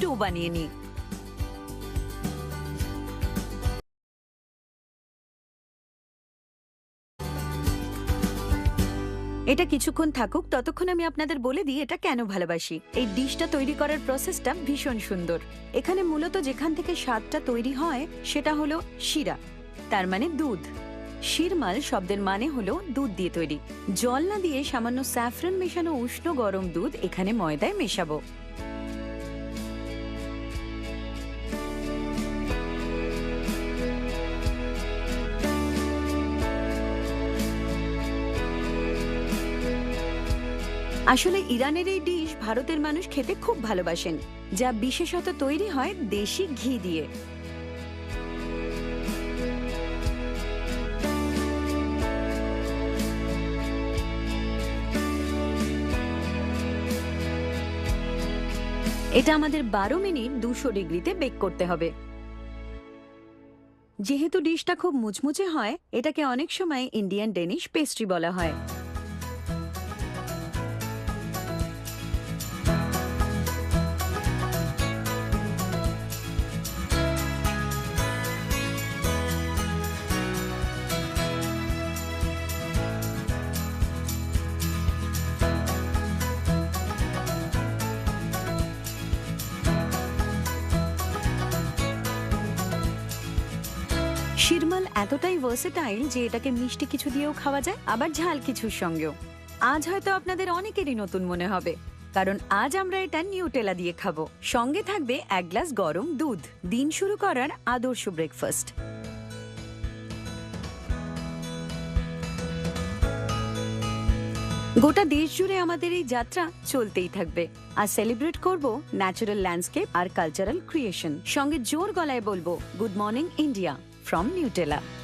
Do বানিয়ে নিই। এটা কিছুক্ষণ থাকুক, ততক্ষণ আমি আপনাদের বলে দিই এটা কেন ভালোবাসি। এই ডিশটা তৈরি করার প্রসেসটা ভীষণ সুন্দর। এখানে মূলত যেখান থেকে স্বাদটা তৈরি হয় সেটা হলো শিরা, তার মানে দুধ। শিরমাল শব্দের মানে হলো দুধ দিয়ে তৈরি। জল না দিয়ে সামান্য স্যাফরন মেশানো উষ্ণ গরম দুধ এখানে ময়দায় মেশাবো। আসলে ইরানের এই ডিশ ভারতের মানুষ খেতে খুব ভালোবাসেন, যা বিশেষত তৈরি হয় দেশি ঘি দিয়ে। এটা আমাদের 12 মিনিট 200 ডিগ্রিতে বেক করতে হবে। যেহেতু ডিশটা খুব মুচমুচে হয়, এটাকে অনেক সময় ইন্ডিয়ান ডেনিশ পেস্ট্রি বলা হয়। শিরমাল এতটাই ভার্সেটাইল যে এটাকে মিষ্টি কিছু দিয়েও খাওয়া যায়, আবার ঝাল কিছুর সঙ্গেও। আজ হয়তো আপনাদের অনেকেরই নতুন মনে হবে, কারণ আজ আমরা এটা নিউটেলা দিয়ে খাবো। সঙ্গে থাকবে 1 গ্লাস গরম দুধ। দিন শুরু করার আদর্শ ব্রেকফাস্ট। গোটা দেশ জুড়ে আমাদের এই যাত্রা চলতেই থাকবে। আর সেলিব্রেট করব ন্যাচারাল ল্যান্ডস্কেপ আর কালচারাল ক্রিয়েশন। সঙ্গে জোর গলায় বলবো, good morning India from Nutella।